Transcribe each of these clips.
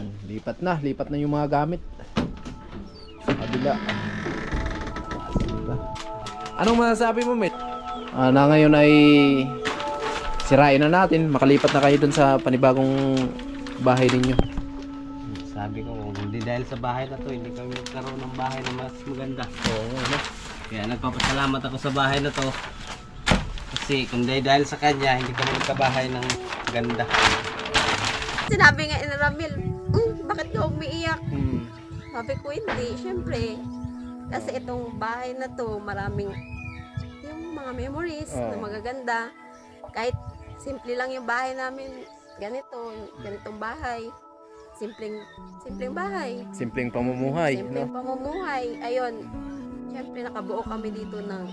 Ayan, lipat na yung mga gamit sa kabila. Anong masasabi mo, Met? Na ngayon ay sirain na natin, makalipat na kayo dun sa panibagong bahay ninyo. Sabi ko, hindi dahil sa bahay na to, hindi kami magkaroon ng bahay na mas maganda. Oo, ano? Kaya nagpapasalamat ako sa bahay na to. Kasi kung dahil sa kanya, hindi kami magkabahay ng ganda. Sinabi nga ni Ramil, bakit ka umiiyak? Sabi ko, hindi, syempre. Kasi itong bahay na to, maraming yung mga memories na magaganda. Kahit simple lang yung bahay namin, ganitong bahay. Simpleng bahay. Simpleng pamumuhay, Simpleng no? pamumuhay. Ayun, syempre nakabuo kami dito ng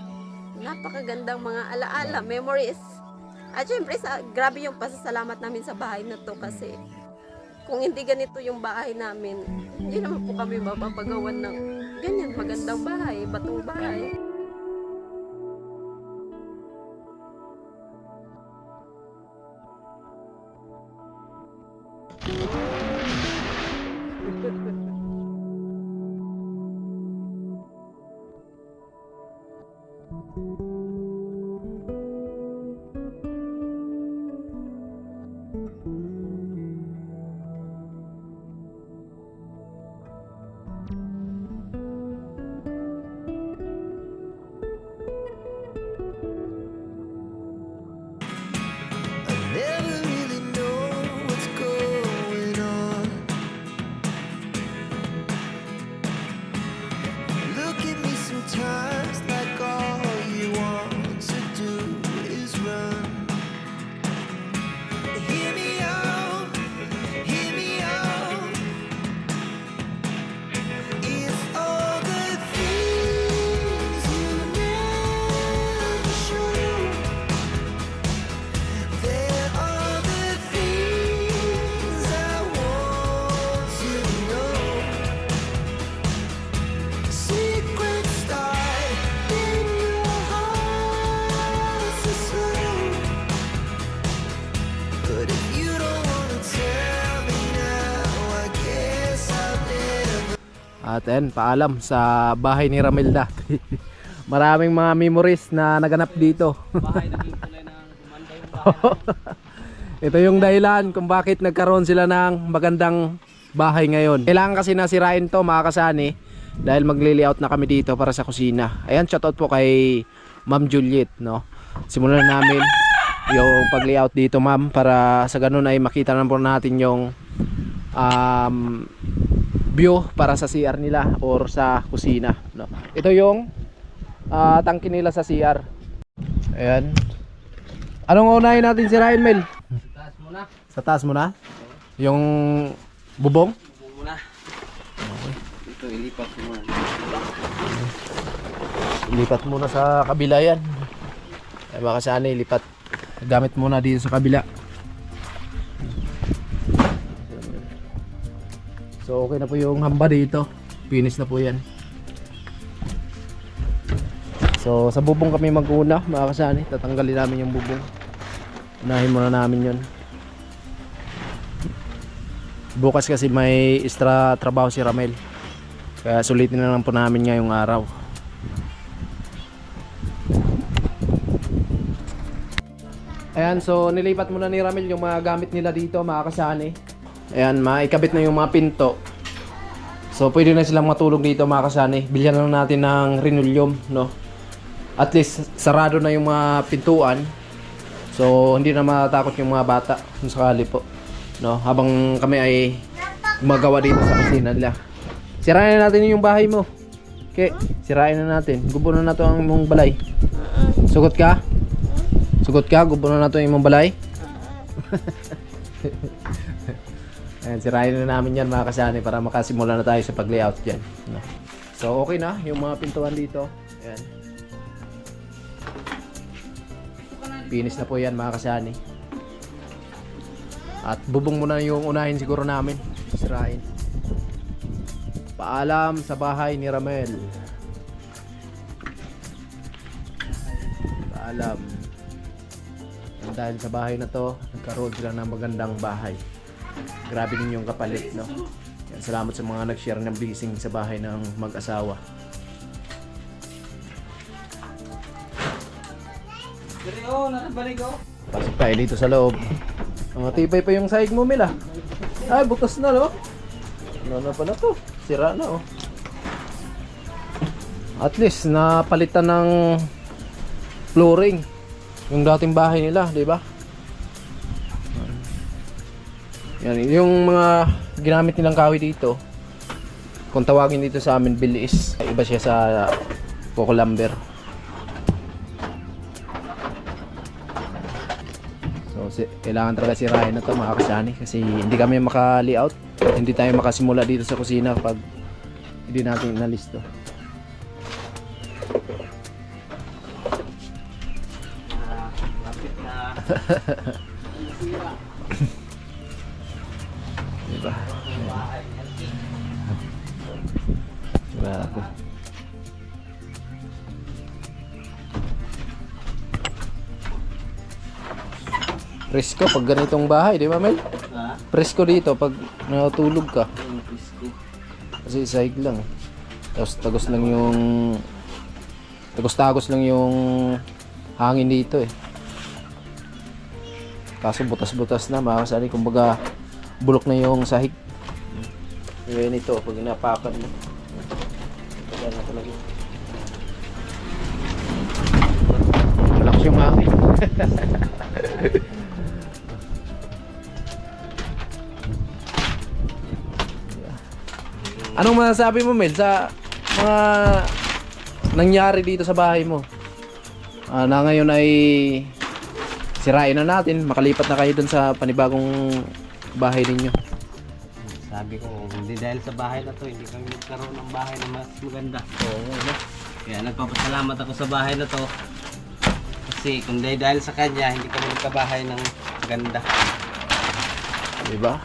napakagandang mga alaala, memories. At syempre, grabe yung pasasalamat namin sa bahay na to kasi kung hindi ganito yung bahay namin, hindi naman po kami mapapagawan ng ganyan magandang bahay, batong bahay. Never really know what's going on. Look at me sometimes like all you want to do is run. Hear me out, hear me out. It's all the things you never show. There are the things I want to know. Secrets start in your heart so slow. But if you don't wanna tell me now, I guess I'll never. At ayan, paalam sa bahay ni Ramil dati. Maraming mga memories na naganap dito. Bahay naging kulay ng gumanda yung bahay. Ito yung dahilan kung bakit nagkaroon sila ng magandang bahay ngayon. Kailangan kasi nasirain to, mga kasani, dahil magli-layout na kami dito para sa kusina. Ayan, shoutout po kay Ma'am Juliet, no? Simulan na namin yung pag-layout dito, ma'am, para sa ganun ay makita na po natin yung view para sa CR nila or sa kusina, no? Ito yung tangke nila sa CR. Ayan. Anong unahin natin sirain, Mel? Taas muna. Sa taas muna? Yung bubong? Bubong muna. Ito, ilipat ko muna. Ilipat muna sa kabila yan. Ay baka sana ilipat. Gamit muna dito sa kabila. So okay na po yung hamba dito. Finish na po yan. So sa bubong kami mag-una, mga kasani. Tatanggalin namin yung bubong. Unahin muna namin yon. Bukas kasi may extra trabaho si Ramel. Kaya sulitin na lang po namin ngayong araw. Ayan, so nilipat muna ni Ramel yung mga gamit nila dito, mga kasani. Ayan, maikabit na yung mga pinto. So pwede na silang matulog dito, mga kasani. Bilhan na lang natin ng linoleum, no? At least sarado na yung mga pintuan. So hindi na matakot yung mga bata kung sakali po, no? Habang kami ay gumagawa dito sa kusina nila. Sirain na natin yung bahay mo. Okay, sirain na natin. Gubo na nato ang imong balay. Sugot ka? Sugot ka? Gubo na nato ang imong balay? Ayan, sirain na namin yan, mga kasani, para makasimula na tayo sa pag-layout dyan, no? So okay na yung mga pintuan dito. Ayan. Finish na po yan, mga kasani. At bubong muna yung unahin siguro namin sirain. Paalam sa bahay ni Ramel. Paalam. Dahil sa bahay na to, nagkaroon sila ng magandang bahay. Grabe din yung kapalit, no? Yan, salamat sa mga nag-share ng blessing sa bahay ng mag-asawa. Dali oh, nakabalik oh. Pasok tayo dito sa loob. Tibay pa yung sahig mo, Mila. Ay, butas na, no? Ano na pala to? Sira na, oh. At least, napalitan ng flooring. Yung dating bahay nila, di ba? Yan, yung mga ginamit nilang kahoy dito, kung tawagin dito sa amin, bilis. Iba siya sa Poco Lumber. So, kailangan talaga sirahin na ito mga kasani kasi hindi kami maka-layout. Hindi tayo makasimula dito sa kusina pag hindi natin inalisto. Lapit na. Diba? Grabe. Presko pag ganitong bahay, di ba Mel? Ha? Presko dito pag natulog ka. Yung pisko. Kasi sahig lang. Tapos tagos lang yung tagos lang yung hangin dito eh. Kaso butas-butas na mga kasali, kumbaga bulok na yung sahig. Ngayon ito pag inapakan mo. Yan na talaga. Malakas yung hangin. Anong masasabi mo, Mel, sa mga nangyari dito sa bahay mo? Na ngayon ay sirain na natin, makalipat na kayo dun sa panibagong bahay ninyo. Sabi ko, hindi dahil sa bahay na to, hindi kami nagkaroon ng bahay na mas maganda. Oo, ano? Kaya nagpapasalamat ako sa bahay na to. Kasi kung dahil sa kanya, hindi kami nagkabahay ng maganda. Diba?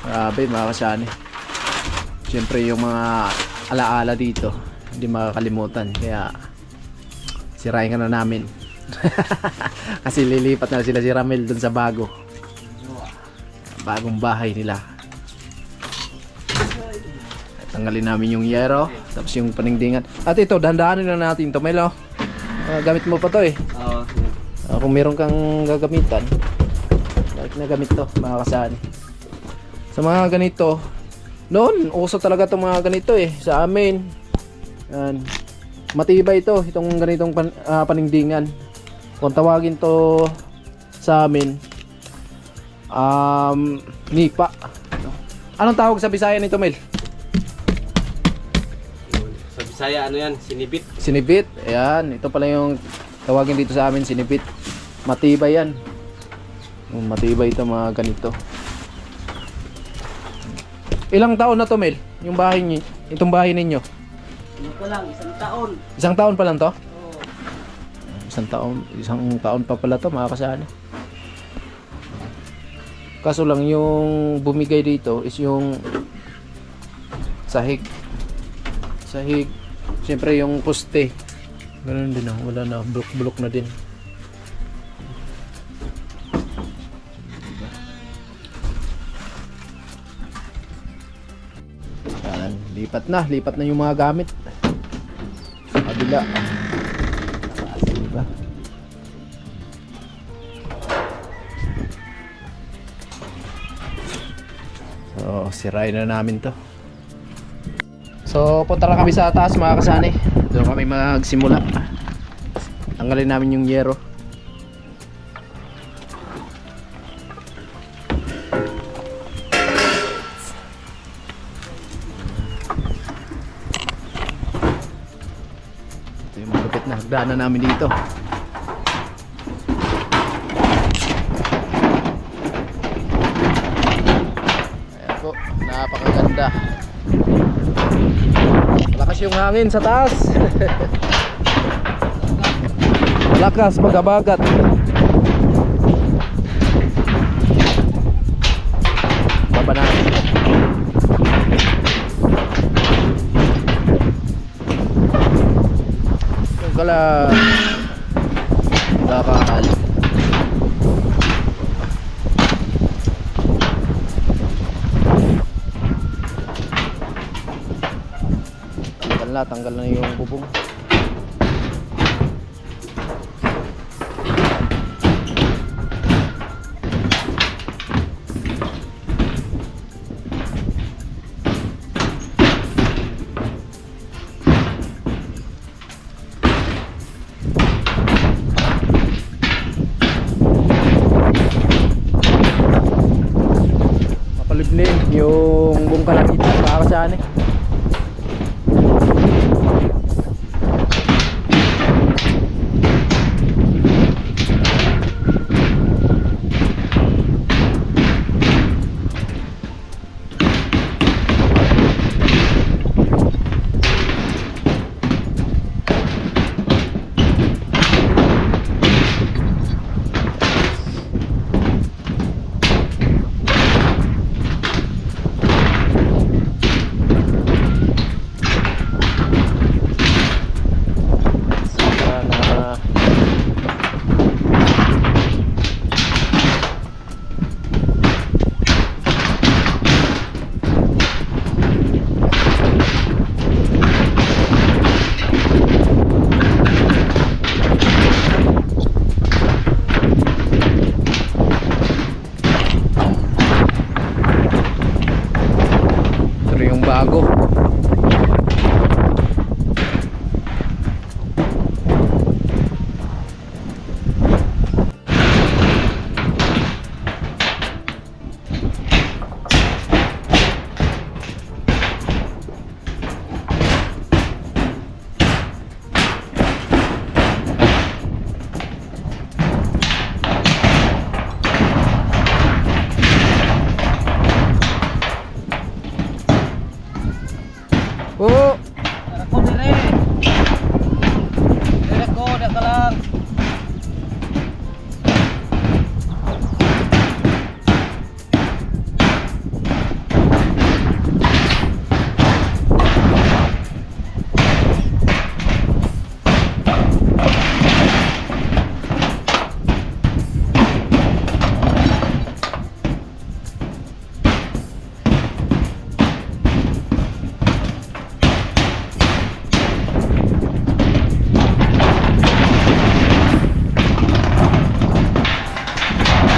Grabe mga kasyani. Siyempre yung mga alaala dito, hindi makakalimutan. Kaya sirain ka na namin. Kasi lilipat na sila si Ramel dun sa bagong bahay nila. Tanggalin namin yung yero, tapos yung paningdingan. At ito, dandahanin na natin ito, Melo. Gamit mo pa to eh. Oo. Kung meron kang gagamitan, balik na gamit to, mga kasani. Sa mga ganito, noon, uso talaga itong mga ganito eh, sa amin. Yan. Matibay ito, itong ganitong paningdingan. Kung tawagin to sa amin, nipa. Anong tawag sa Bisaya nito, Mel? Sa Bisaya, ano yan? Sinibit. Sinibit. Ayan, ito pala yung tawagin dito sa amin, sinibit. Matibay yan. Matibay ito mga ganito. Ilang taon na to, Mel? Yung bahay niyo, itong bahay ninyo? Ano pa lang, 1 taon. Isang taon pa lang to? Oo. Isang taon pa pala to, mga kasali. Kaso lang yung bumigay dito is yung sahig. Sahig. Siyempre yung poste. Ganun din, wala na, bulok-bulok na din. Yan, lipat na yung mga gamit. Sa kabila. Diba? So, sirain na namin to. So, punta lang kami sa taas mga kasani. Doon kami magsimula. Tanggalin namin yung yero. Ito yung malupit na hagdanan namin dito. Ayan po, napakaganda. Malakas yung hangin sa taas. Malakas pag-abagat. Baba natin. Yung kala nakakahal. Yan lahat, tanggal na yung bubong. Mapaliblim yung bungkalan dito para sa ano eh. Ito yung bago. Oh, Ako dire. Dire ko, dak ka lang.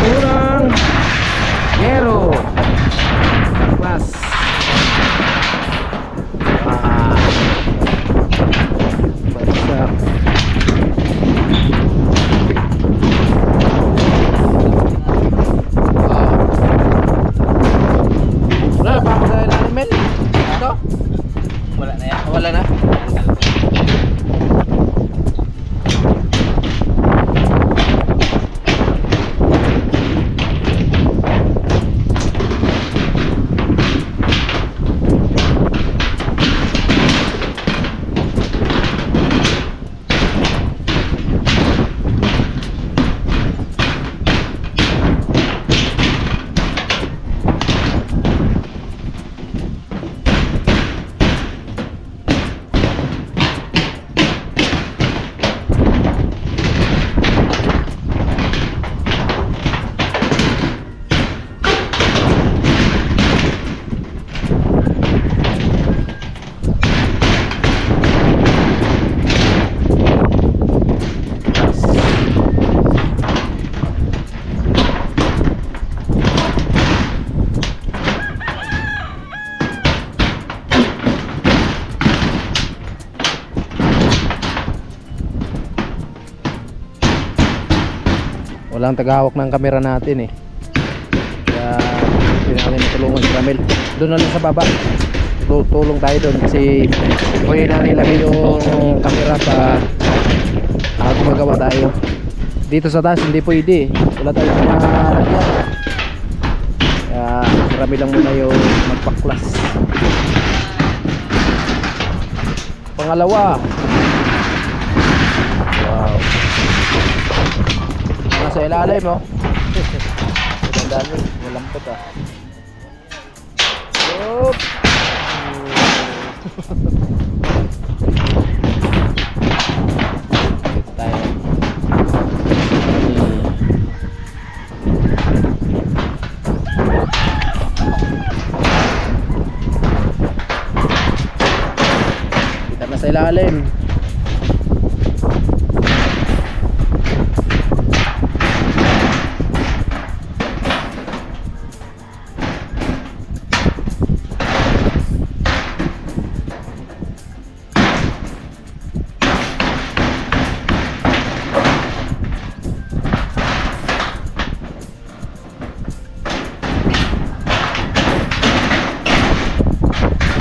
kurang Gero Mas Bagsak. Wala pa ako sa animal. Ito? Wala na yan. Wala na. Walang tagahawak ng camera natin eh. Kaya hindi natin tulungan si Ramel. Doon na lang sa baba. Tulong tayo doon kasi pwede na nilagay yung camera pa gumagawa tayo. Dito sa taas hindi pwede. Wala tayong malagyan. Kaya si Ramel lang muna yung magpaklas. Pangalawa. Wow. Nasa ilalim mo. Ang dami, malampot ah. Yup. Tayo. Kita ilalim.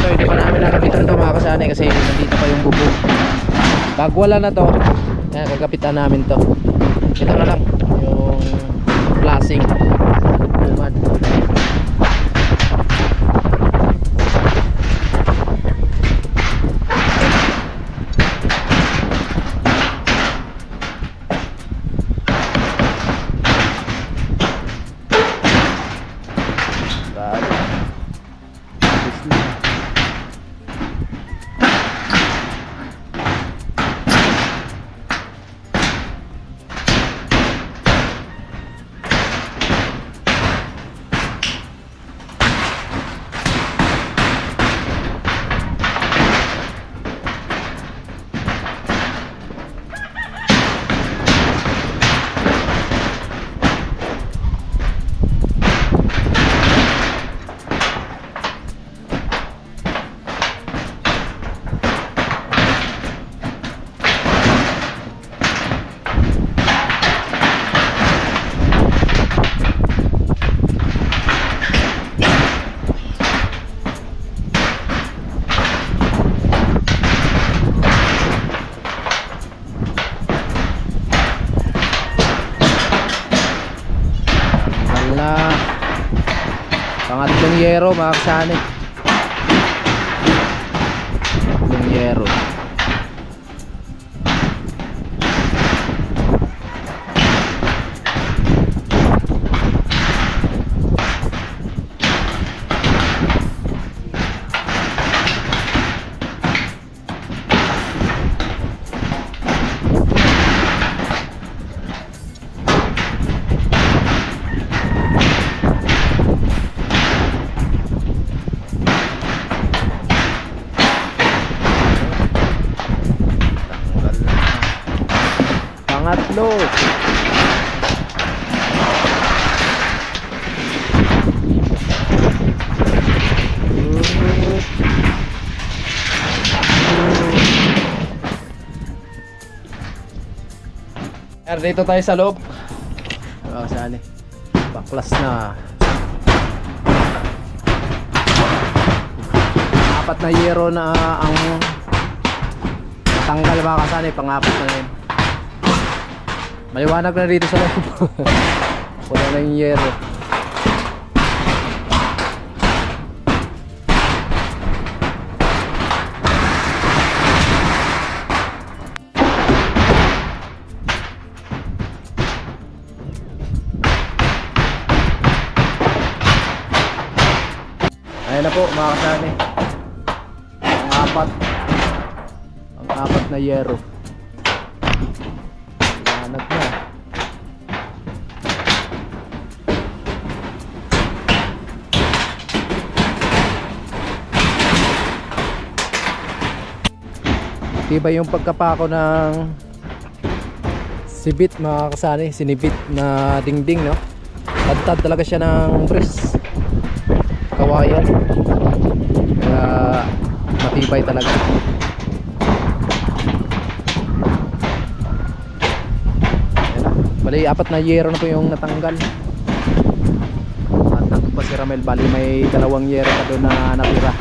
So hindi pa namin nakapitan to mga kasani kasi nandito pa yung bubong. Pag wala na to, ayan, kagapitan namin to. Ito na lang yung flashing bubad. Wala. Pangatlong yero mga kasani. Pangatlong yero. Pangatlo. Dito tayo sa loob. Saan eh? Baklas na. Apat na yero na ang tanggal mga kasani. Pang-apat na yun. Maliwanag na dito sa loob. Wala na yung yero. Ayan na po mga kasani. Ang-apat na yero. Maliwanag na. Diba yung pagkapako ng sibit mga kasani, sinibit na dingding, no? Tad-tad talaga siya ng bris kawayan, kaya matibay talaga. Bali, apat na yero na po yung natanggal. At nandun pa si Ramel, bali may 2 yero pa doon na natira.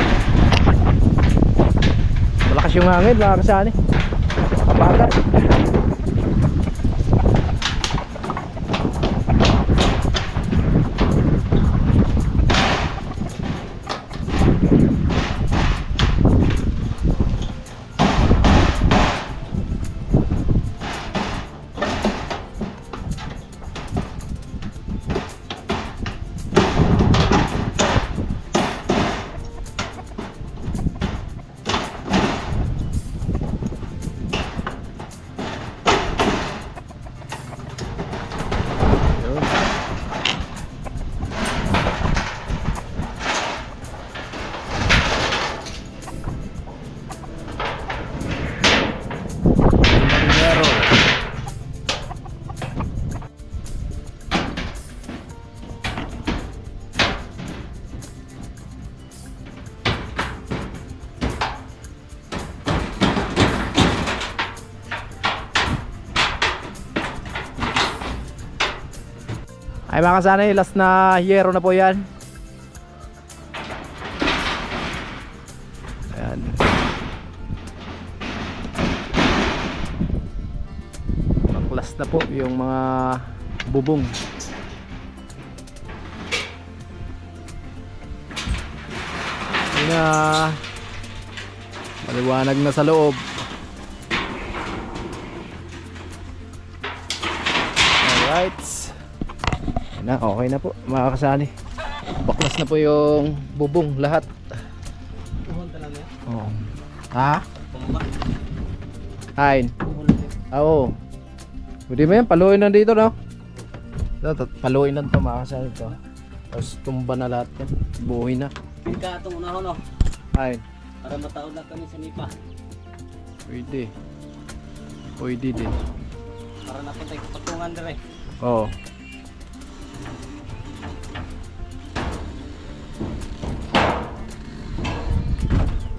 Malakas yung hangin mga kasani, kapagat. Ay mga kasanay, last na yero na po yan. Ayan. Last na po yung mga bubong. Yun na. Maliwanag na sa loob. Alright. Yun na, okay na po mga kasani. Baklas na po yung bubong lahat. Puhon talaga yan. Oo. Ha? Pumaba. Hain. Puhon lang yan. Oo. Pwede mo yan, paluin na dito, no? Paluin lang ito mga kasani ito. Tapos tumba na lahat yan. Buhay na. Pingka itong unahon, no? Hain. Para mataon lang kami sa nipa. Pwede. Pwede din. Para napunta yung patungan dire. Oo.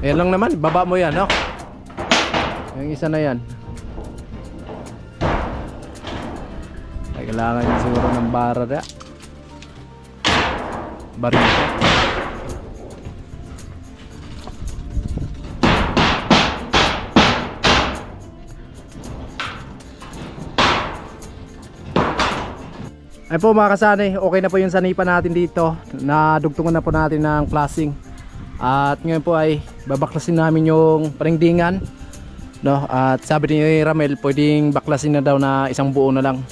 Ayan lang naman, baba mo yan, no? Yung isa na yan. Ay, kailangan yun siguro ng bara na. Baril. Ay po mga kasani, okay na po yung sanipa natin dito. Nadugtungan na po natin ng flashing. At ngayon po ay babaklasin namin yung paningdingan, no? At sabi ni Ramel, pwedeng baklasin na daw na isang buo na lang.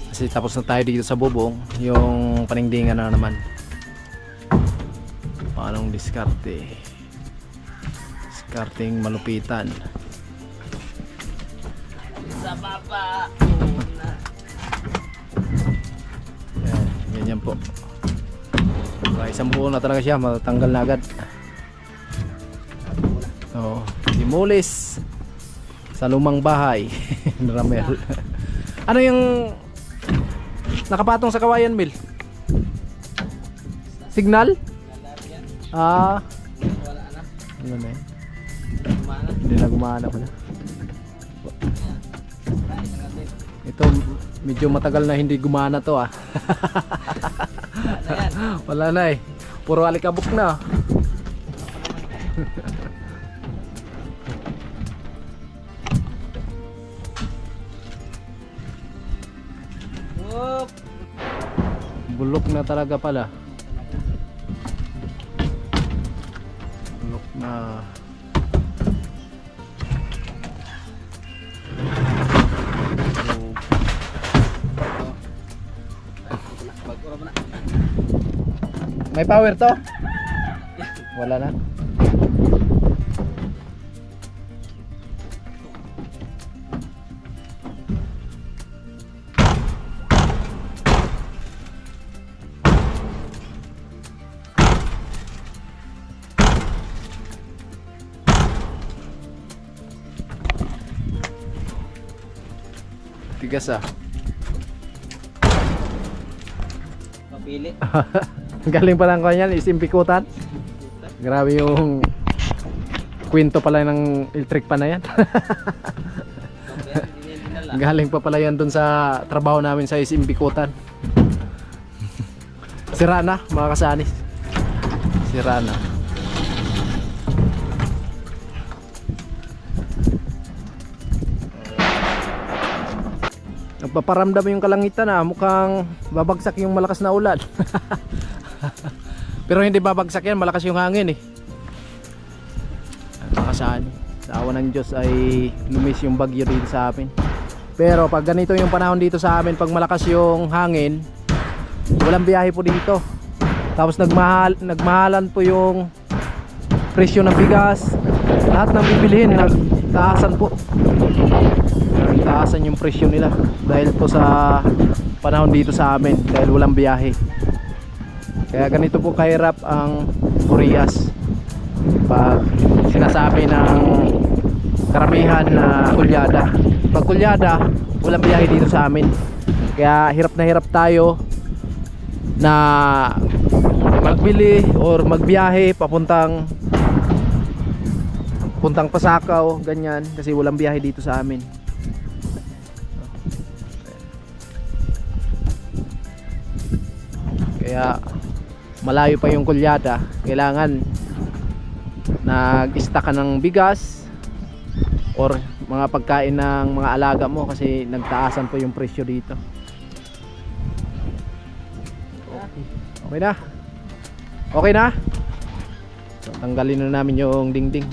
Kasi tapos na tayo dito sa bubong, yung paningdingan na naman. Paanong diskarte? Diskarting malupitan. Sa baba. Yan, ganyan po. Isang buo na talaga siya, matanggal na agad. So, dimulis sa lumang bahay ni Ramel. Ano yung nakapatong sa kawayan, Mil? Signal? Ah, Wala na. ano na yun? Kumana. Hindi na gumana pala. Ito, medyo matagal na hindi gumana to ah. Wala na eh. Puro alikabok na. Whoop. Bulok na talaga pala. Bulok na. Bagura mo na. May power to? Wala na. Tigas ah. Mapili. Galing pa lang kanyan, isimpikutan. Grabe yung kwento pala ng electric pa na yan. Galing pa pala yan dun sa trabaho namin sa isimpikutan. Sira na mga kasanis. Sira na. Nagpaparamdam yung kalangitan na mukhang babagsak yung malakas na ulan. Pero hindi babagsak yan, malakas yung hangin eh. Nakasaan. Sa awa ng Diyos ay lumis yung bagyo dito sa amin. Pero pag ganito yung panahon dito sa amin, pag malakas yung hangin, walang biyahe po dito. Tapos nagmahalan po yung presyo ng bigas. Lahat ng bibilihin nagtaasan po. Nagtaasan yung presyo nila dahil po sa panahon dito sa amin, dahil walang biyahe. Kaya ganito po kahirap ang Burias pag sinasabi ng karamihan na kulyada. Pag kulyada, walang biyahe dito sa amin. Kaya hirap na hirap tayo na magbili or magbiyahe papuntang Pasakaw, ganyan, kasi walang biyahe dito sa amin. Kaya malayo pa yung kulyada. Kailangan nag-stock ka ng bigas or mga pagkain ng mga alaga mo kasi nagtaasan po yung presyo dito. Okay na? Okay na? So, tanggalin na namin yung dingding.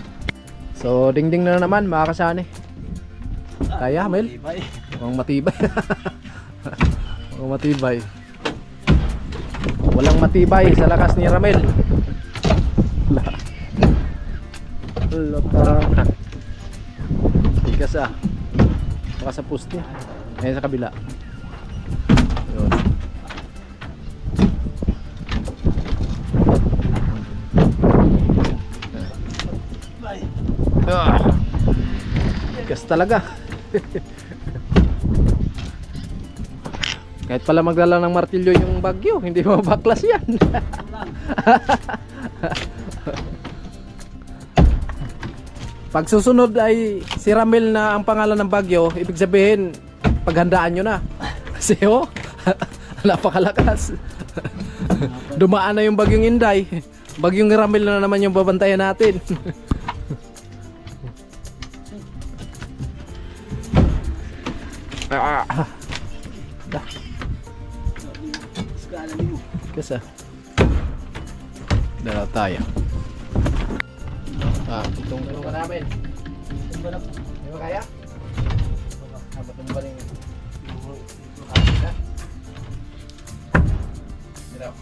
So, dingding na naman mga kasane. Kaya, Mel? Mukhang matibay. Mukhang matibay. Walang matibay sa lakas ni Ramel. Tigas ah. Baka sa post niya. Ayan sa kabila. Yun. Tigas talaga. Kahit pala magdala ng martilyo yung bagyo, hindi mabaklas yan. Pag susunod ay si Ramel na ang pangalan ng bagyo, ibig sabihin paghandaan nyo na. Kasi oh, napakalakas. Dumaan na yung bagyong Inday. Bagyong Ramel na naman yung babantayan natin. Kasi dalaw tayo. Itong ka namin. Hindi mo kaya? Batong ba rin? Dalaw.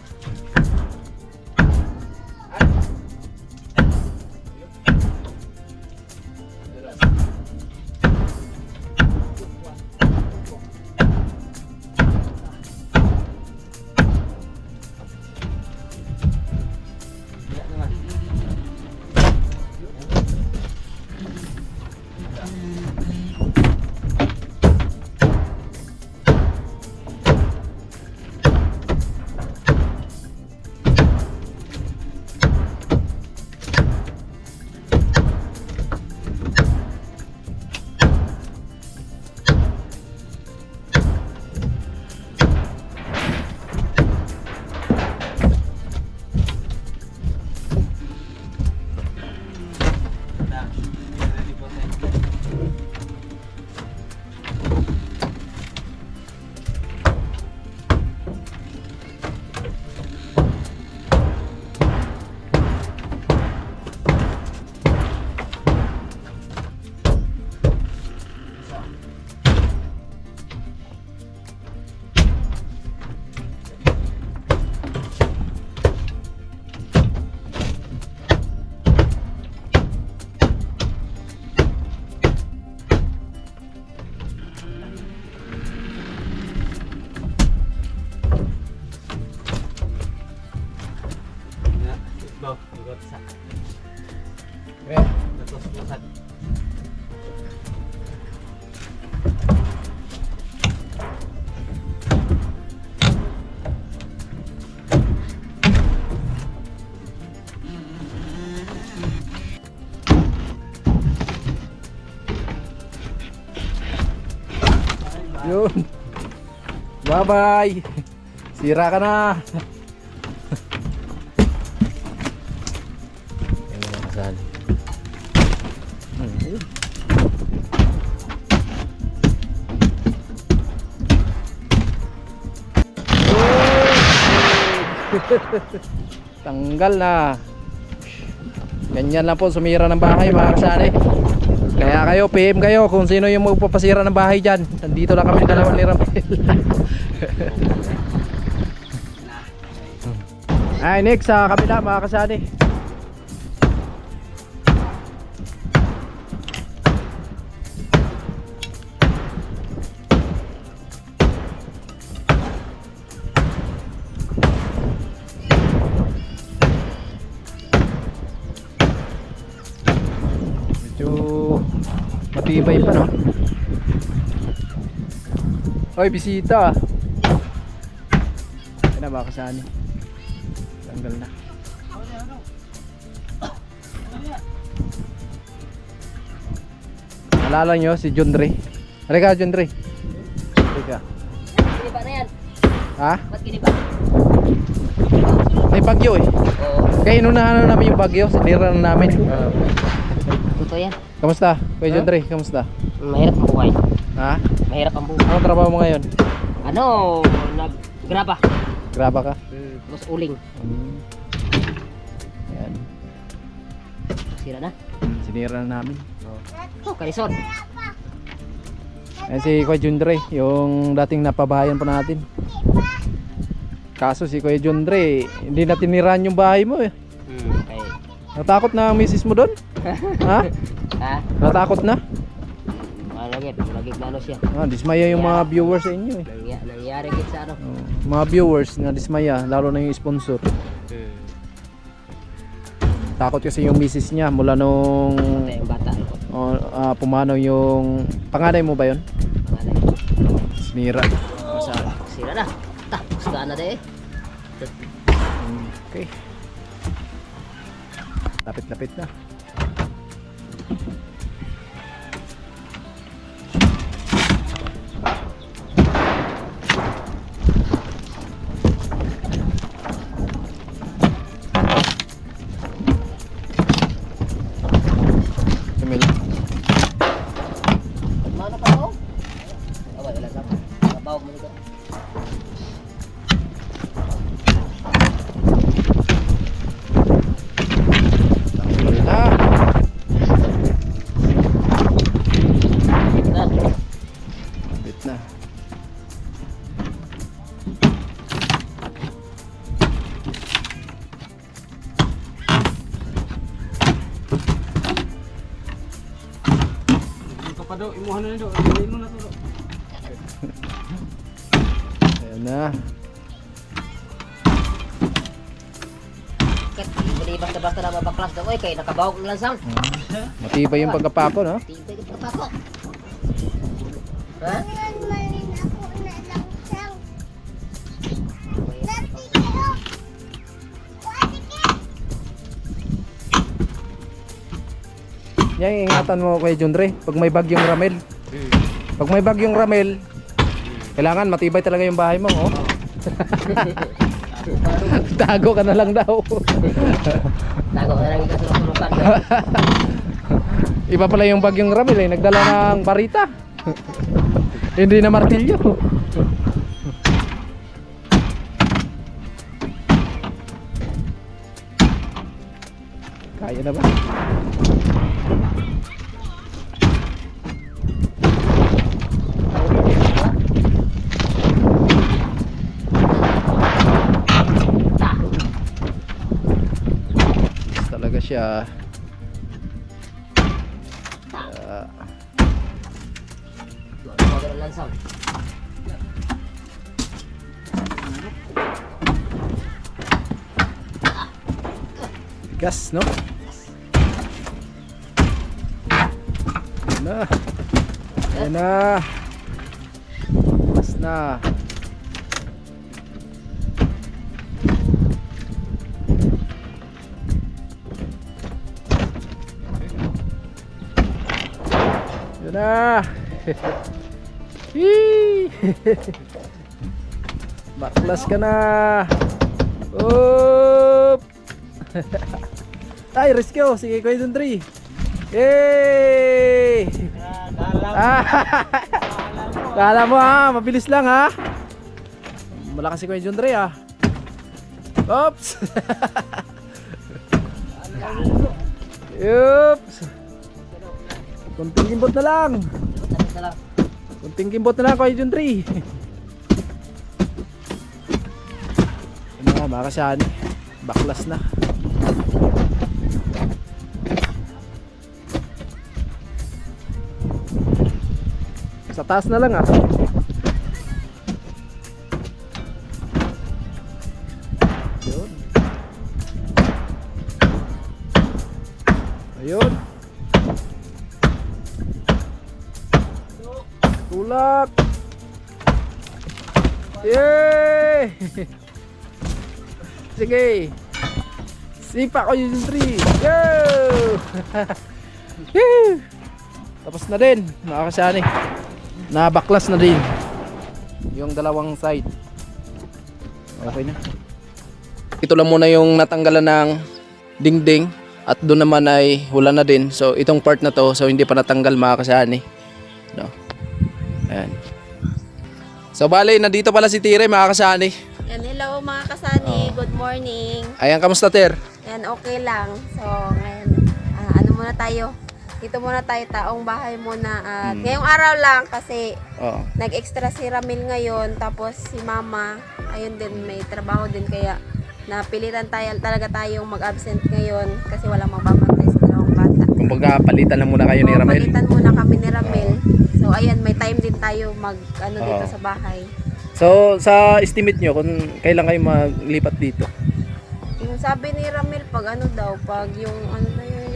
Yun. Bye-bye. Sira ka na. Yan mga kasali. Tanggal na. Ganyan lang po sumira ng bahay mga kasali. Kaya kayo, PM kayo kung sino yung magpapasira ng bahay dyan. Nandito lang kami dalawa ni Ramel. Ay, next sa kabila mga kasali. Matibay pa no. Oy, bisita. Ayun na, baka saan. Tanggal na. Alala nyo si John Dre. Halika John Dre. Halika. Giniba na yan. Ha? Ba't giniba? May bagyo eh. Oo. Kaya inunahan na namin yung bagyo, sinira na namin. Totoo yan. Kamusta? Kuya John Ray, kamusta? Mahirap ang buhay. Ha? Mahirap ang buhay. Anong trabaho mo ngayon? Ano, naggraba. Graba ka? Mas uling. Ayan. Sira na. Sinira na namin. Oh, Karison. Ayan si Kuya John Ray, yung dating napabahayan pa natin. Kaso si Kuya John Ray, hindi na tinirahan yung bahay mo eh. Okay. Natakot na ang misis mo doon? Ha? Ha? Natakot na? Lagi na ano siya. Dismaya yung mga viewers sa inyo eh. Nangyari git sa ano. Mga viewers na dismaya, lalo na yung sponsor. Takot kasi yung misis niya mula nung Yung bata. pumanaw yung panganay mo ba yun? Pangalan. Smira. Sira na. Tapos na de. Okay. Lapit-lapit na. Camille. Mana pa ko? Away wala sa. Kabaw mo dito. Lapit na. Lapit na. Ito pa daw, imuhan na daw. Ilin mo na to. Ayan na. Hindi basta-basta na mabaklas daw. Oy, kay nakabawag ng lansang. Matibay yung pagkapako, no? Tibay ka pa ko. Ha? Yan, ingatan mo kay John Ray, pag may bagyong Ramel. Pag may bagyong Ramel, kailangan matibay talaga yung bahay mo, oh. Tago ka na lang daw. Tago na lang ikaw sa lupulukan. Iba pala yung bagyong Ramel, eh. Nagdala ng barita. Hindi na martilyo. Kaya na ba? Talaga siya. Tago ng lansang. Gas, no? Ayan na. Ayan na. Gas na. Ayan na. Hii. Baklas ka na. Oop. Ay, rescue. Sige, Kuya John Ray. Yay! Kala mo ha, mabilis lang ha. Malakas si Kuya John Ray ha. Oops. Oops. Kunting gimbot na lang. Kunting gimbot na lang, Kuya John Ray. Ano nga, makasyan. Baklas na. Sa taas na lang ah. Ayun. Ayun. Tulak. Yay! Sige. Sipa ko yung 3. Go! Tapos na din, mga kasyani. Nabaklas na din yung dalawang side. Okay na. Ito lang muna yung natanggalan ng dingding at doon naman ay wala na din. So itong part na to, so hindi pa natanggal mga kasani. No. Ayan. So bale, nandito pala si Tire mga kasani. Yan, hello mga kasani. Good morning. Ayan, kamusta Ter? Yan, okay lang. So, ngayon, ano muna tayo? Dito muna tayo, taong bahay muna. At ngayong araw lang kasi Oo. nag-extra si Ramil ngayon. Tapos si Mama, ayun din, may trabaho din. Kaya napilitan talaga tayong mag-absent ngayon kasi walang magbabantay sa dalawang bata. Kumbaga palitan lang muna kayo ni So, Ramel. palitan muna kami ni Ramil. So, ayan, may time din tayo dito Oo. sa bahay. So sa estimate nyo kung kailan kayo maglipat dito? Yung sabi ni Ramil, pag yung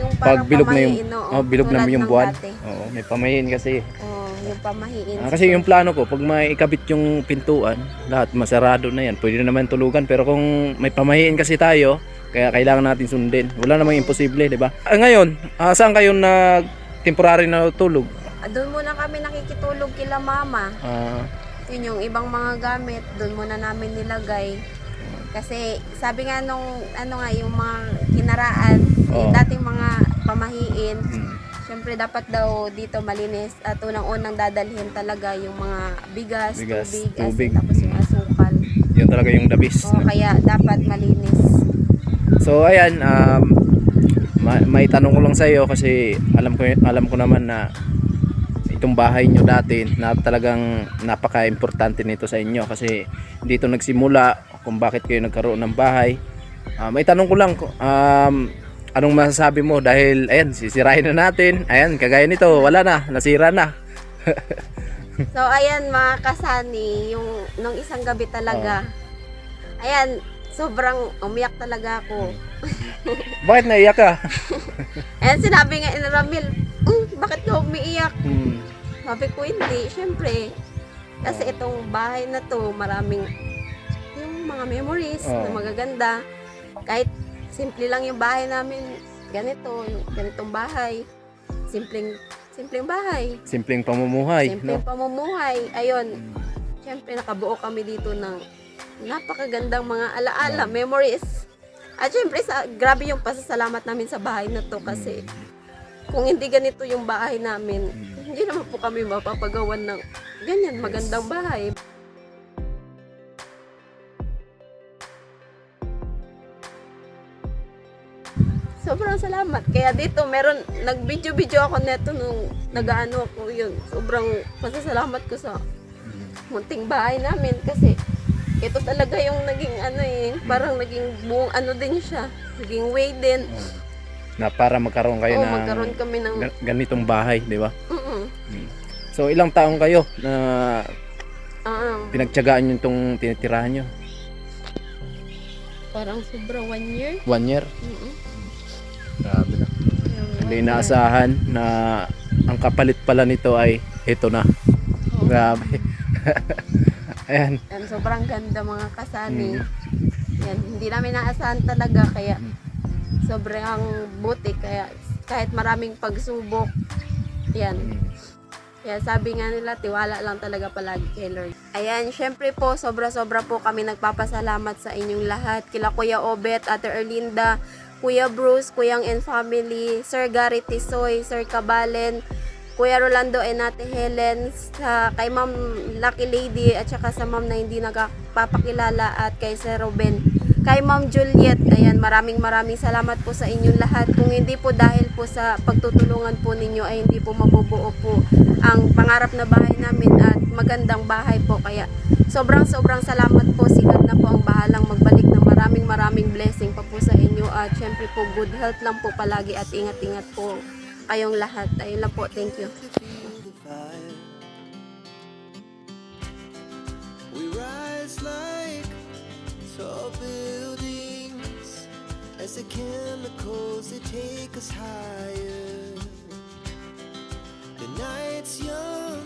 yung Pag parang bilog na yung pamahiin, oo, bilog na tulad yung ng buwan. dati. Oo, may pamahiin kasi. Oo, yung pamahiin. Kasi yung plano ko, pag may ikabit yung pintuan, lahat masarado na yan. Pwede na naman tulugan. Pero kung may pamahiin kasi tayo, kaya kailangan natin sundin. Wala namang imposible, di ba? Ngayon, saan kayo temporary na tulog? Doon muna kami nakikitulog kila Mama. Yun yung ibang mga gamit, doon muna namin nilagay. Kasi sabi nga nung yung mga kinaraan, yung dating mga pamahiin, syempre dapat daw dito malinis at unang-unang dadalhin talaga yung mga bigas, tubig. Tapos yung asukal. Yun talaga yung dabis. Oo, kaya dapat malinis. So ayan, may tanong ko lang sa iyo kasi alam ko naman na itong bahay nyo dati na talagang napaka-importante nito sa inyo kasi dito nagsimula kung bakit kayo nagkaroon ng bahay. May tanong ko lang, anong masasabi mo dahil ayan, sisirahin na natin. Ayan, kagaya nito, wala na, nasira na. So ayan mga kasani, nung isang gabi talaga. Ayan, sobrang umiyak talaga ako. Bakit naiyak ka? Ayan, sinabi nga ni Ramil, bakit ka umiiyak? Sabi ko, hindi, syempre. Kasi itong bahay na to, maraming yung mga memories na magaganda. Kahit simple lang yung bahay namin, ganitong bahay. Simpleng bahay. Simpleng pamumuhay, Simpleng no? pamumuhay. Ayun, syempre nakabuo kami dito ng napakagandang mga alaala, memories. At syempre, grabe yung pasasalamat namin sa bahay na to kasi kung hindi ganito yung bahay namin, hindi naman po kami mapapagawan ng ganyan magandang bahay. Sobrang salamat. Kaya dito nag-video ako neto nung nag-aano ako yun. Sobrang pasasalamat ko sa munting bahay namin kasi ito talaga yung naging parang naging buong din siya. Naging way din. Na para magkaroon kayo ng magkaroon kami ng ganitong bahay, di ba? So ilang taong kayo na pinagtiyagaan nyo itong tinitirahan nyo? Parang sobra 1 year. 1 year? Grabe na. Hindi inaasahan na ang kapalit pala nito ay ito na. Grabe. Ayan. And sobrang ganda mga kasani. Yan, hindi namin naasahan talaga kaya sobrang buti kaya kahit maraming pagsubok. Yan. Kaya sabi nga nila, tiwala lang talaga palagi kay Lord. Ayan, syempre po, sobra-sobra po kami nagpapasalamat sa inyong lahat. Kila Kuya Obet, Ate Erlinda, Kuya Bruce, Kuyang and Family, Sir Gary Tisoy, Sir Kabalen, Kuya Rolando and Ate Helen, kay Ma'am Lucky Lady, at saka sa Ma'am na hindi nagpapakilala, at kay Sir Ruben, kay Ma'am Juliet. Ayan, maraming salamat po sa inyong lahat. Kung hindi po dahil po sa pagtutulungan po ninyo ay hindi po mabubuo po ang pangarap na bahay namin at magandang bahay po. Kaya sobrang salamat po. Si God na po ang bahalang magbalik ng maraming blessing pa po sa inyo. At syempre po, good health lang po palagi at ingat-ingat po kayong lahat. Ayun lang po. Thank you. We rise like tall buildings as the chemicals they take us higher. The night's young,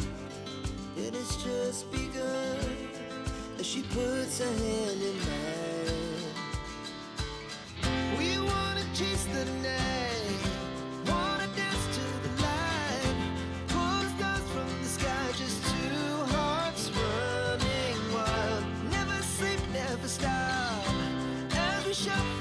it has just begun as she puts her hand in mine.